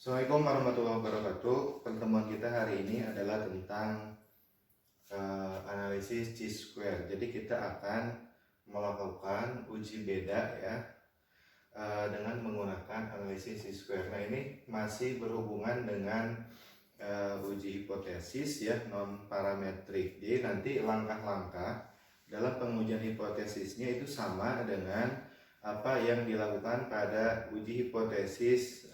Assalamualaikum warahmatullahi wabarakatuh. Pertemuan kita hari ini adalah tentang analisis chi-square. Jadi kita akan melakukan uji beda ya dengan menggunakan analisis chi-square. Nah, ini masih berhubungan dengan uji hipotesis ya, non parametrik. Jadi nanti langkah-langkah dalam pengujian hipotesisnya itu sama dengan apa yang dilakukan pada uji hipotesis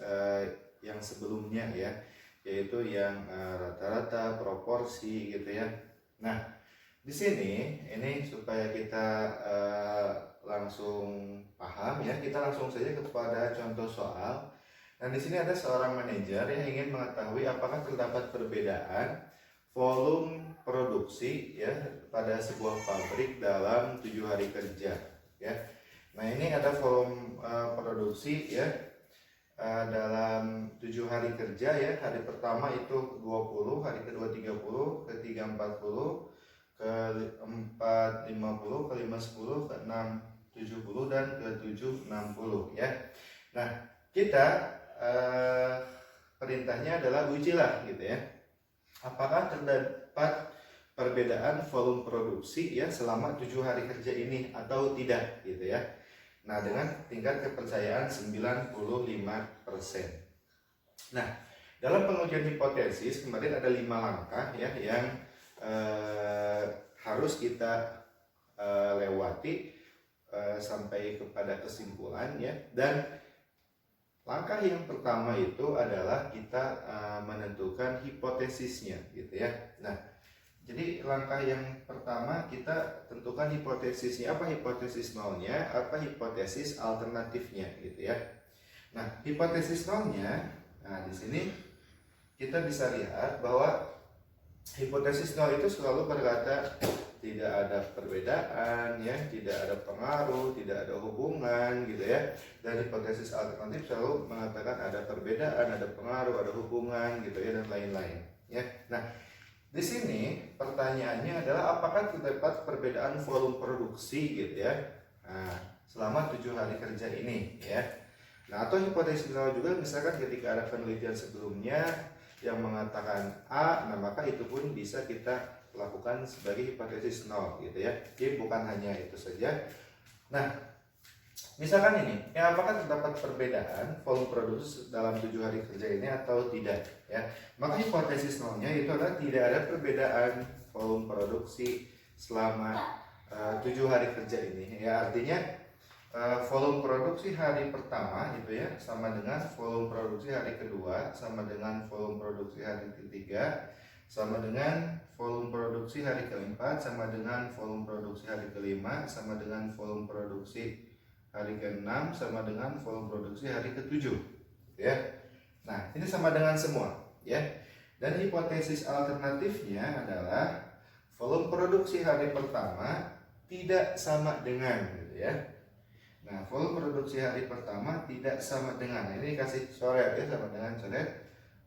yang sebelumnya ya, yaitu yang rata-rata, proporsi gitu ya. Nah, di sini ini supaya kita langsung paham ya, kita langsung saja kepada contoh soal. Nah, di sini ada seorang manajer yang ingin mengetahui apakah terdapat perbedaan volume produksi ya pada sebuah pabrik dalam 7 hari kerja ya. Nah, ini ada volume produksi ya dalam 7 hari kerja ya. Hari pertama itu 20, hari kedua 30, ketiga 40, keempat 50, kelima 10, keenam 70 dan ketujuh 60 ya. Nah, kita perintahnya adalah ujilah gitu ya. Apakah terdapat perbedaan volume produksi ya selama 7 hari kerja ini atau tidak gitu ya. Nah, dengan tingkat kepercayaan 95%. Nah, dalam pengujian hipotesis kemarin ada 5 langkah ya yang harus kita lewati sampai kepada kesimpulan ya. Dan langkah yang pertama itu adalah kita menentukan hipotesisnya gitu ya. Nah, jadi langkah yang pertama kita tentukan hipotesisnya. Apa hipotesis nolnya, apa hipotesis alternatifnya gitu ya. Nah, hipotesis nolnya, nah di sini kita bisa lihat bahwa hipotesis nol itu selalu berkata tidak ada perbedaan ya, tidak ada pengaruh, tidak ada hubungan gitu ya. Dan hipotesis alternatif selalu mengatakan ada perbedaan, ada pengaruh, ada hubungan gitu ya, dan lain-lain ya. Nah, di sini pertanyaannya adalah apakah terdapat perbedaan volume produksi gitu ya. Nah, selama 7 hari kerja ini ya. Nah, atau hipotesis nol juga misalkan ketika ada penelitian sebelumnya yang mengatakan A, nah maka itu pun bisa kita lakukan sebagai hipotesis nol gitu ya. Jadi bukan hanya itu saja. Nah, misalkan ini, ya apakah terdapat perbedaan volume produksi dalam 7 hari kerja ini atau tidak ya. Maka hipotesis nolnya itu adalah tidak ada perbedaan volume produksi selama 7 hari kerja ini ya. Artinya volume produksi hari pertama itu ya sama dengan volume produksi hari kedua, sama dengan volume produksi hari ketiga, sama dengan volume produksi hari keempat, sama dengan volume produksi hari kelima, sama dengan volume produksi hari ke-6, sama dengan volume produksi hari ke-7 ya. Nah, ini sama dengan semua ya. Dan hipotesis alternatifnya adalah volume produksi hari pertama tidak sama dengan gitu ya. Nah, volume produksi hari pertama tidak sama dengan, ini kasih coret ya, sama dengan coret.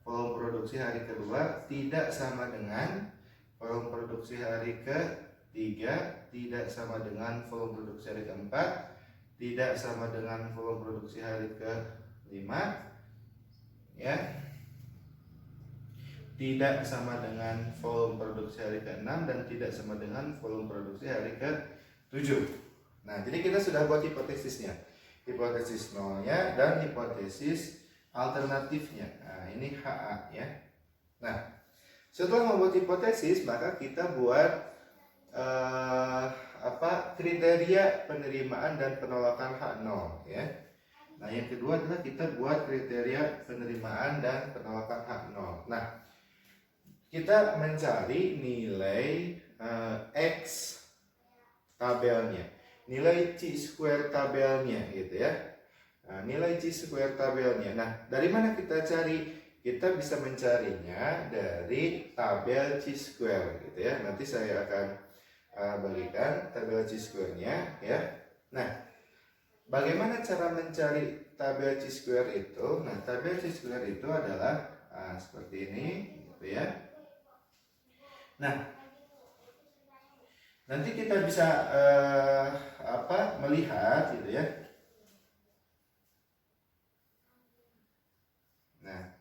Volume produksi hari kedua tidak sama dengan volume produksi hari ketiga, tidak sama dengan volume produksi hari keempat, tidak sama dengan volume produksi hari ke-5 ya, tidak sama dengan volume produksi hari ke-6 dan tidak sama dengan volume produksi hari ke-7. Nah, jadi kita sudah buat hipotesisnya, hipotesis nolnya dan hipotesis alternatifnya. Nah, ini HA ya. Nah, setelah membuat hipotesis maka kita buat kriteria penerimaan dan penolakan H0 ya. Nah, yang kedua adalah kita buat kriteria penerimaan dan penolakan H0. Nah, kita mencari nilai X tabelnya, nilai chi-square tabelnya gitu ya. Nah, nilai chi-square tabelnya. Nah, dari mana kita cari? Kita bisa mencarinya dari tabel chi-square gitu ya. Nanti saya akan bagikan tabel chi-square-nya ya. Nah, bagaimana cara mencari tabel chi-square itu? Nah, tabel chi-square itu adalah seperti ini gitu ya. Nah, nanti kita bisa melihat gitu ya. Nah,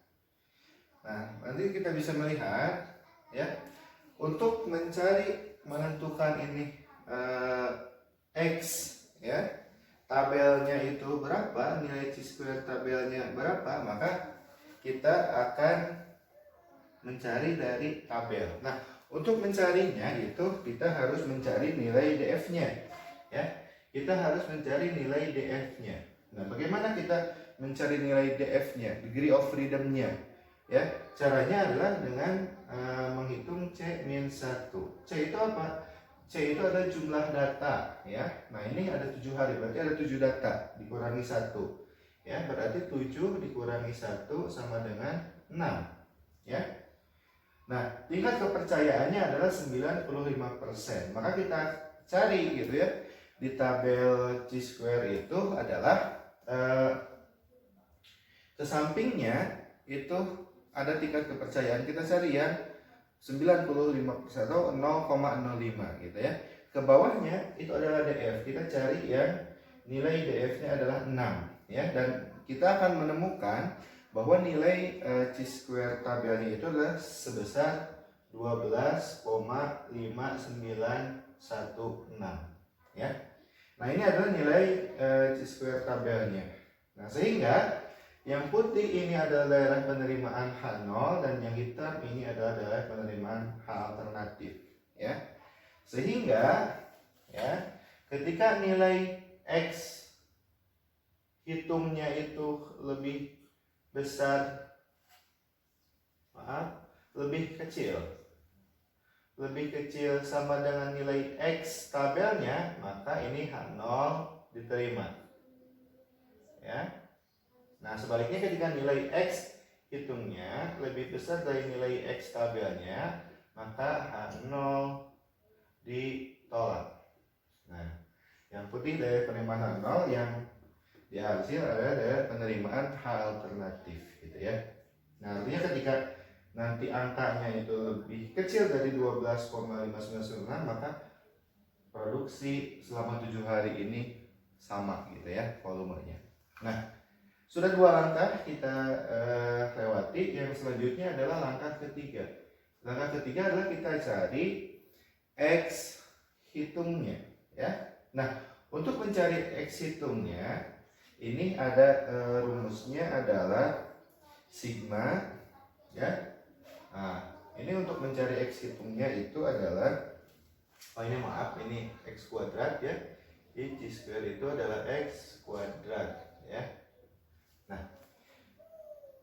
Nah, nanti kita bisa melihat ya, untuk menentukan ini X ya, tabelnya itu berapa, nilai chi-square tabelnya berapa, maka kita akan mencari dari tabel. Nah, untuk mencarinya itu kita harus mencari nilai DF-nya ya. Kita harus mencari nilai DF-nya. Nah, bagaimana kita mencari nilai DF-nya, degree of freedom-nya ya? Caranya adalah dengan menghitung C-1. C itu apa? C itu ada jumlah data ya. Nah, ini ada 7 hari, berarti ada 7 data dikurangi 1 ya, berarti 7 dikurangi 1 sama dengan 6 ya. Nah, tingkat kepercayaannya adalah 95%. Maka kita cari gitu ya, di tabel chi-square itu adalah ke sampingnya itu ada tingkat kepercayaan, kita cari yang 95% atau 0,05 gitu ya. Ke bawahnya itu adalah DF, kita cari yang nilai DF-nya adalah 6 ya, dan kita akan menemukan bahwa nilai chi-square tabelnya itu adalah sebesar 12,5916 ya. Nah, ini adalah nilai chi-square tabelnya. Nah, sehingga yang putih ini adalah daerah penerimaan H0 dan yang hitam ini adalah daerah penerimaan H alternatif ya. Sehingga ya, ketika nilai X hitungnya itu lebih besar, lebih kecil sama dengan nilai X tabelnya, maka ini H0 diterima ya. Nah, sebaliknya ketika nilai X hitungnya lebih besar dari nilai X tabelnya, maka H0 ditolak. Nah, yang putih dari penerimaan H0, yang dihasil adalah dari penerimaan H alternatif gitu ya. Nah, artinya ketika nanti angkanya itu lebih kecil dari 12,596, maka produksi selama 7 hari ini sama gitu ya volumenya. Nah, sudah 2 langkah kita lewati. Yang selanjutnya adalah langkah ketiga. Langkah ketiga adalah kita cari X hitungnya ya. Nah, untuk mencari X hitungnya ini ada rumusnya adalah sigma ya. Nah, ini untuk mencari X hitungnya itu adalah, ini X kuadrat ya. Chi-square itu adalah X kuadrat ya.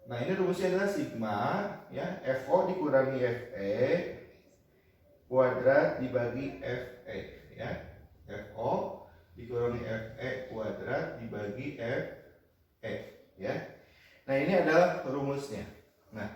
Nah, ini rumusnya adalah sigma ya, FO dikurangi FE kuadrat dibagi FE ya. FO dikurangi FE kuadrat dibagi FE ya. Nah, ini adalah rumusnya. Nah,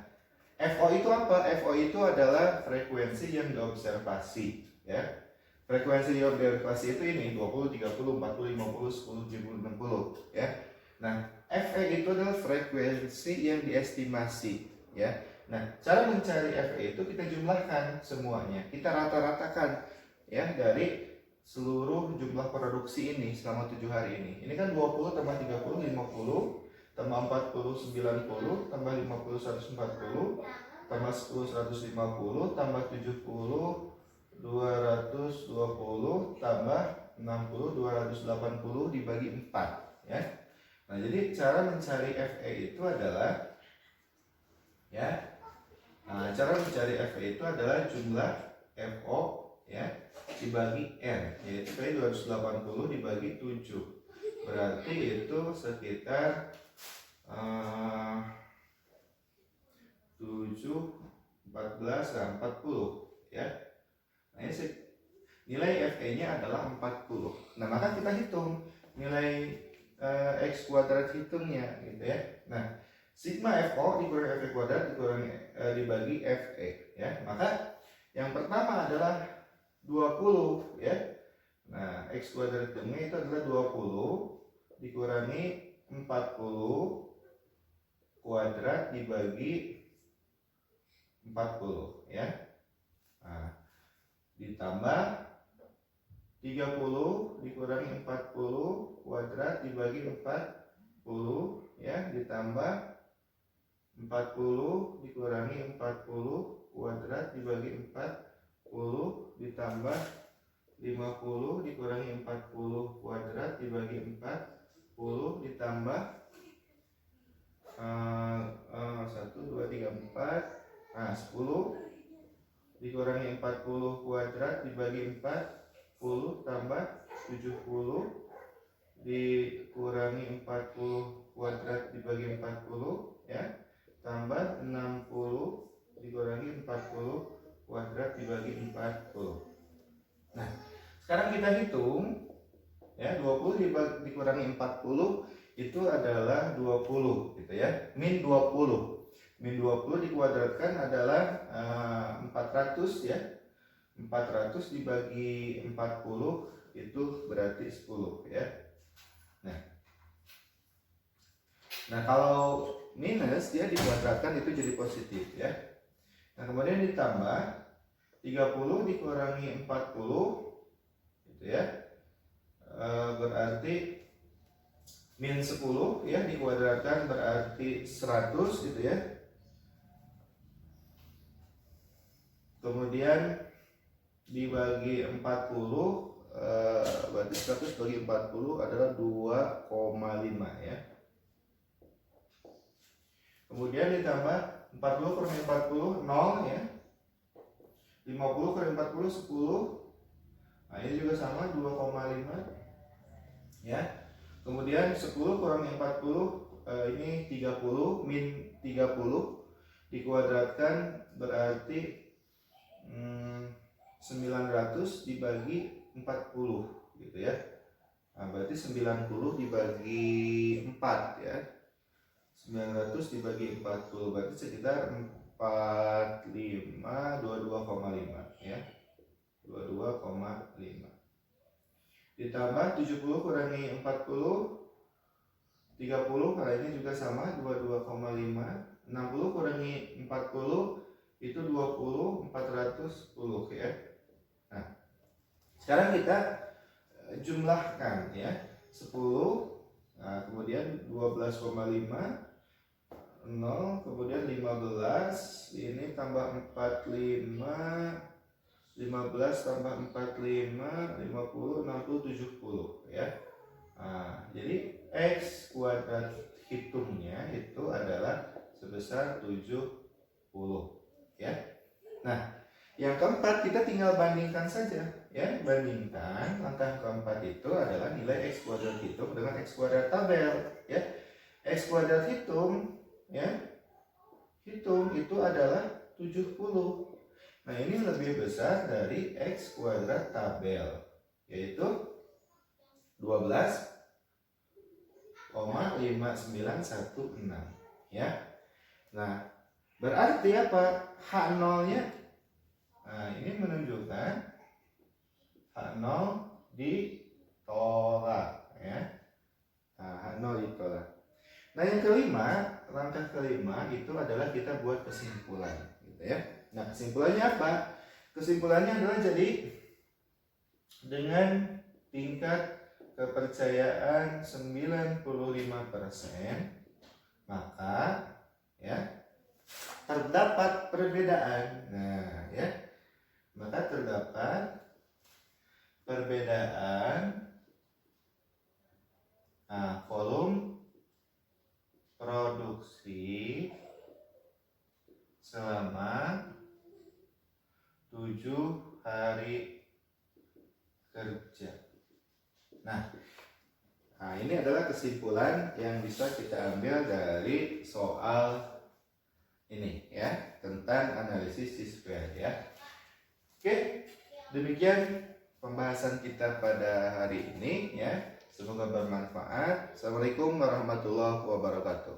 FO itu apa? FO itu adalah frekuensi yang diobservasi ya. Frekuensi yang diobservasi itu ini 20, 30, 40, 50, 10, 70, 60 ya. Nah, FE itu adalah frekuensi yang diestimasi ya. Nah, cara mencari FE itu kita jumlahkan semuanya, kita rata-ratakan ya dari seluruh jumlah produksi ini selama 7 hari ini. Ini kan 20 tambah 30 50 tambah 40 90 tambah 50 140 tambah 10 150 tambah 70 220 tambah 60 280 dibagi 4 ya. Nah, jadi cara mencari FE itu adalah ya. Nah, cara mencari FE itu adalah jumlah FO ya dibagi N, yaitu 280 dibagi 7. Berarti itu sekitar 7 14 dan 40 ya. Nah, ini nilai FE-nya adalah 40. Nah, maka kita hitung nilai X kuadrat hitungnya gitu ya. Nah, sigma FO dikurangi FE kuadrat dibagi FE ya. Maka yang pertama adalah 20 ya. Nah, X kuadrat hitungnya itu adalah 20 dikurangi 40 kuadrat dibagi 40 ya. Nah, ditambah 30 dikurangi 40 kuadrat dibagi 40 ya, ditambah 40 dikurangi 40 kuadrat dibagi 40 ditambah 50 dikurangi 40 kuadrat dibagi 40 ditambah 1, 2, 3, 4. Nah, 10 dikurangi 40 kuadrat dibagi 40 tambah 70 dikurangi 40 kuadrat dibagi 40 ya, tambah 60 dikurangi 40 kuadrat dibagi 40. Nah, sekarang kita hitung ya, 20 dikurangi 40 itu adalah 20 gitu ya. Min 20. Min 20 dikuadratkan adalah 400 ya. 400 dibagi 40 itu berarti 10 ya. Nah, kalau minus dia dikuadratkan itu jadi positif ya. Nah, kemudian ditambah 30 dikurangi 40 gitu ya. Berarti min 10 ya, dikuadratkan berarti 100 gitu ya. Kemudian dibagi 40 berarti 100 bagi 40 adalah 2,5 ya. Kemudian ditambah 40 kurangi 40 0 ya. 50 kurangi 40 10. Nah, ini juga sama 2,5 ya. Kemudian 10 kurangi 40 ini 30 min 30 dikuadratkan berarti 900 dibagi 40 gitu ya. Nah, berarti 90 dibagi 4 ya. 900 dibagi 40 berarti sekitar 45 22,5 ya. 22,5. Ditambah 70 kurangi 40 30, karena ini juga sama 22,5. 60 kurangi 40 itu 20, 410 ya. Nah, sekarang kita jumlahkan ya. 10, nah, kemudian 12,5 0, kemudian 15, ini tambah 45, 15 tambah 45, 50, 60, 70 ya. Nah, jadi X kuadrat hitungnya itu adalah sebesar 70 ya. Nah, yang keempat kita tinggal bandingkan saja ya. Bandingkan langkah keempat itu adalah nilai X kuadrat hitung dengan X kuadrat tabel ya. X kuadrat hitung ya, hitung itu adalah 70. Nah, ini lebih besar dari X kuadrat tabel, yaitu 12,5916 ya. Nah, berarti apa? H0-nya, nah ini menunjukkan H0 ditolak ya. Nah, H0 ditolak. Nah, yang kelima, langkah kelima itu adalah kita buat kesimpulan gitu ya. Nah, kesimpulannya apa? Kesimpulannya adalah jadi dengan tingkat kepercayaan 95%, maka ya terdapat perbedaan. Nah, ya. Maka terdapat perbedaan volume produksi selama 7 hari kerja. Nah, ini adalah kesimpulan yang bisa kita ambil dari soal ini ya, tentang analisis C-square ya. Oke, demikian pembahasan kita pada hari ini ya. Semoga bermanfaat. Assalamualaikum warahmatullahi wabarakatuh.